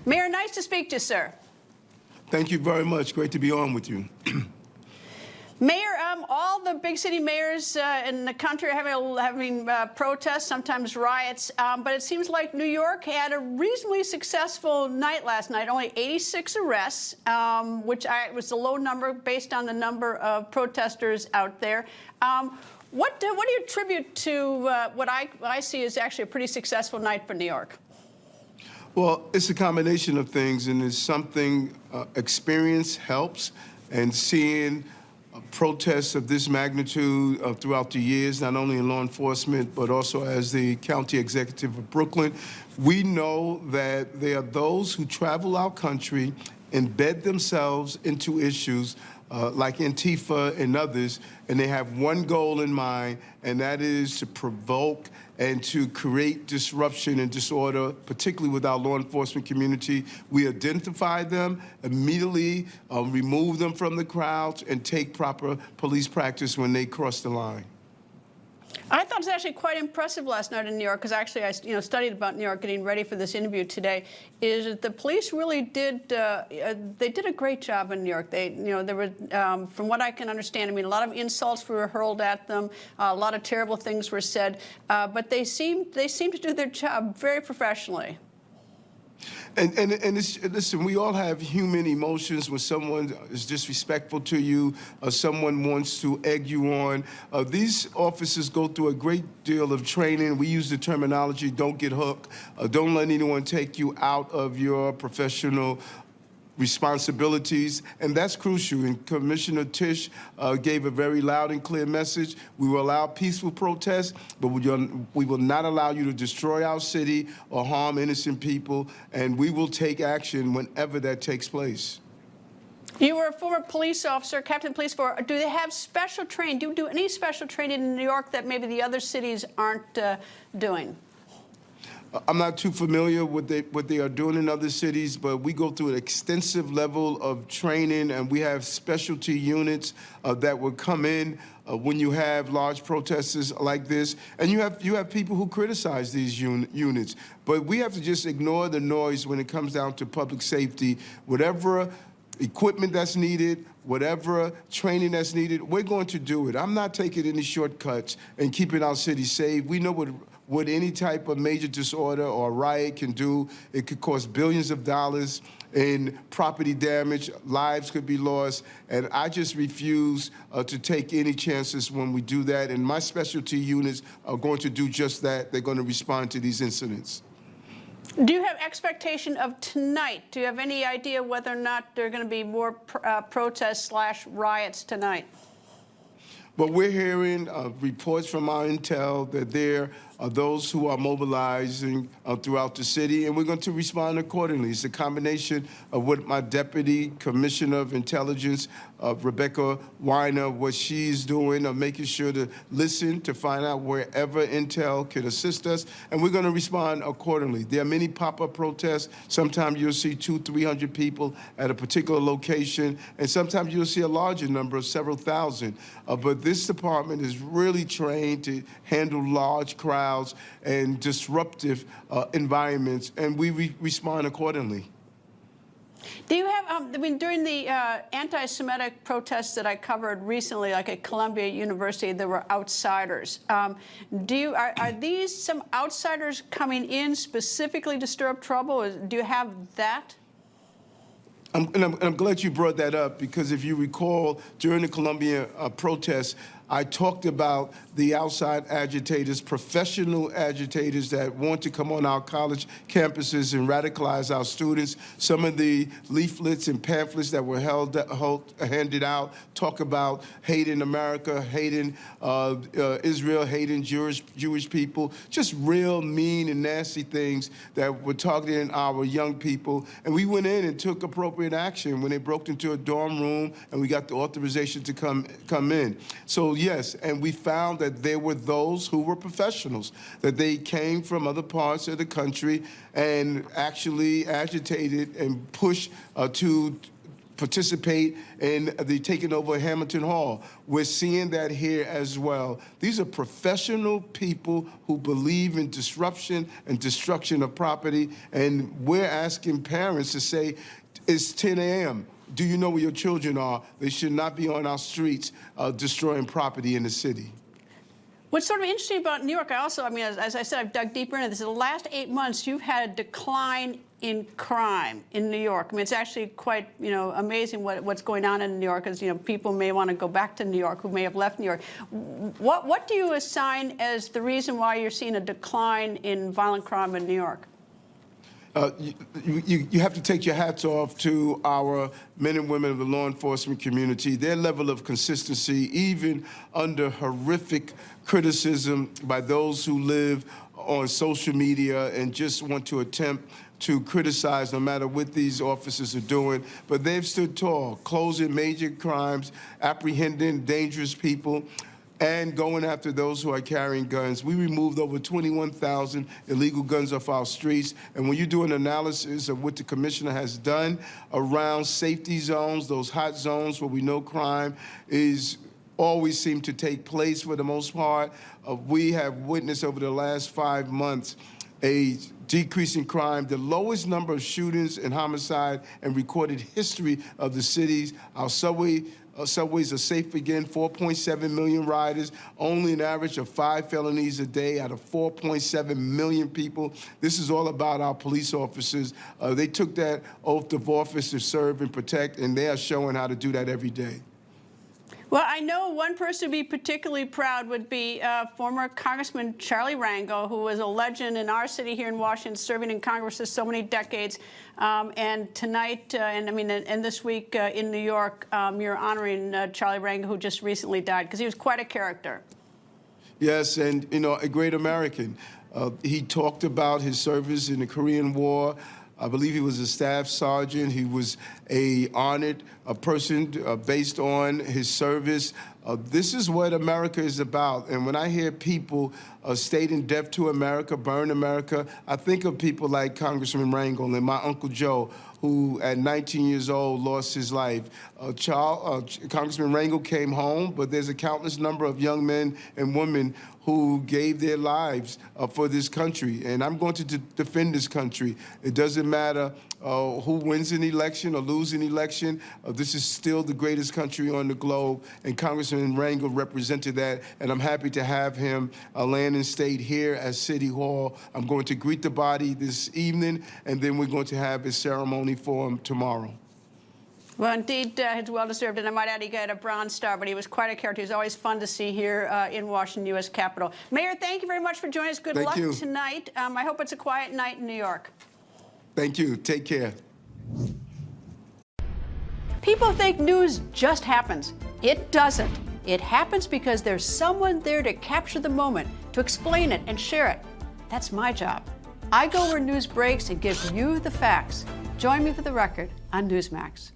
Mayor, nice to speak to you, sir. Thank you very much. Great to be on with you. Mayor, all the big city mayors in the country are having protests, sometimes riots, but it seems like New York had a reasonably successful night last night, only 86 arrests, which was a low number based on the number of protesters out there. What do you attribute to what I see as actually a pretty successful night for New York? Well, it's a combination of things, and it's something experience helps, and seeing protests of this magnitude throughout the years, not only in law enforcement, but also as the county executive of Brooklyn, we know that there are those who travel our country, embed themselves into issues like Antifa and others, and they have one goal in mind, and that is to provoke and to create disruption and disorder, particularly with our law enforcement community. We identify them, immediately remove them from the crowds, and take proper police practice when they cross the line. I thought it was actually quite impressive last night in New York, because actually I studied about New York getting ready for this interview today, is that the police really did, they did a great job in New York. There were, from what I can understand, I mean, a lot of insults were hurled at them, a lot of terrible things were said, but they seemed to do their job very professionally. Listen, we all have human emotions when someone is disrespectful to you, or someone wants to egg you on. These officers go through a great deal of training. We use the terminology, don't get hooked. Don't let anyone take you out of your professional responsibilities, and that's crucial. And Commissioner Tisch gave a very loud and clear message. We will allow peaceful protests, but we will not allow you to destroy our city or harm innocent people, and we will take action whenever that takes place. You were a former police officer, captain of police force. Do they have special training? Do you do any special training in New York that maybe the other cities aren't doing? I'm not too familiar with what they are doing in other cities, but we go through an extensive level of training, and we have specialty units that will come in when you have large protesters like this. And you have people who criticize these units. But we have to just ignore the noise when it comes down to public safety. Whatever equipment that's needed, whatever training that's needed, we're going to do it. I'm not taking any shortcuts and keeping our city safe. We know what any type of major disorder or riot can do. It could cost billions of dollars in property damage, lives could be lost, and I just refuse to take any chances when we do that, and my specialty units are going to do just that. They're going to respond to these incidents. Do you have expectation of tonight? Do you have any idea whether or not there are going to be more protests/riots tonight? But we're hearing reports from our intel that there are those who are mobilizing throughout the city, and we're going to respond accordingly. It's a combination of what my Deputy Commissioner of Intelligence, Rebecca Weiner, what she's doing, of making sure to listen, to find out wherever intel can assist us, and we're going to respond accordingly. There are many pop-up protests. Sometimes you'll see 200-300 people at a particular location, and sometimes you'll see a larger number of several thousand. But this department is really trained to handle large crowds and disruptive environments, and we respond accordingly. Do you have, I mean, during the anti-Semitic protests that I covered recently, like at Columbia University, there were outsiders. Are these some outsiders coming in specifically to stir up trouble? Do you have that? I'm glad you brought that up, because if you recall, during the Columbia protests, I talked about the outside agitators, professional agitators that want to come on our college campuses and radicalize our students. Some of the leaflets and pamphlets that were handed out talk about hating America, hating Israel, hating Jewish people, just real mean and nasty things that were targeting our young people. And we went in and took appropriate action when they broke into a dorm room, and we got the authorization to come in. So yes, and we found that there were those who were professionals, that they came from other parts of the country and actually agitated and pushed to participate in the taking over Hamilton Hall. We're seeing that here as well. These are professional people who believe in disruption and destruction of property, and we're asking parents to say, it's 10 a.m. Do you know where your children are? They should not be on our streets destroying property in the city. What's sort of interesting about New York, as I said, I've dug deeper into this. In the last 8 months, you've had a decline in crime in New York. I mean, it's actually quite, amazing what's going on in New York, as, people may want to go back to New York who may have left New York. What do you assign as the reason why you're seeing a decline in violent crime in New York? You have to take your hats off to our men and women of the law enforcement community. Their level of consistency, even under horrific criticism by those who live on social media and just want to attempt to criticize no matter what these officers are doing. But they've stood tall, closing major crimes, apprehending dangerous people, and going after those who are carrying guns. We removed over 21,000 illegal guns off our streets. And when you do an analysis of what the commissioner has done around safety zones, those hot zones where we know crime is always seem to take place for the most part, we have witnessed over the last 5 months a decrease in crime, the lowest number of shootings and homicide and recorded history of the cities. Our subways are safe again, 4.7 million riders, only an average of 5 felonies a day out of 4.7 million people. This is all about our police officers. They took that oath of office to serve and protect, and they are showing how to do that every day. Well, I know one person to be particularly proud would be former Congressman Charlie Wrangle, who was a legend in our city here in Washington, serving in Congress for so many decades. And tonight, and this week in New York, you're honoring Charlie Wrangle, who just recently died, because he was quite a character. Yes, and, a great American. He talked about his service in the Korean War. I believe he was a staff sergeant. He was a honored person based on his service. This is what America is about. And when I hear people stating death to America, burn America, I think of people like Congressman Wrangle and my Uncle Joe, who at 19 years old lost his life. Congressman Wrangle came home, but there's a countless number of young men and women who gave their lives for this country. And I'm going to defend this country. It doesn't matter who wins an election or loses an election. This is still the greatest country on the globe, and Congressman Wrangle represented that, and I'm happy to have him land in state here at City Hall. I'm going to greet the body this evening, and then we're going to have a ceremony for him tomorrow. Well, indeed, it's well-deserved, and I might add he got a Bronze Star, but he was quite a character. He was always fun to see here in Washington, U.S. Capitol. Mayor, thank you very much for joining us. Good luck tonight. I hope it's a quiet night in New York. Thank you. Take care. People think news just happens. It doesn't. It happens because there's someone there to capture the moment, to explain it and share it. That's my job. I go where news breaks and give you the facts. Join me for The Record on Newsmax.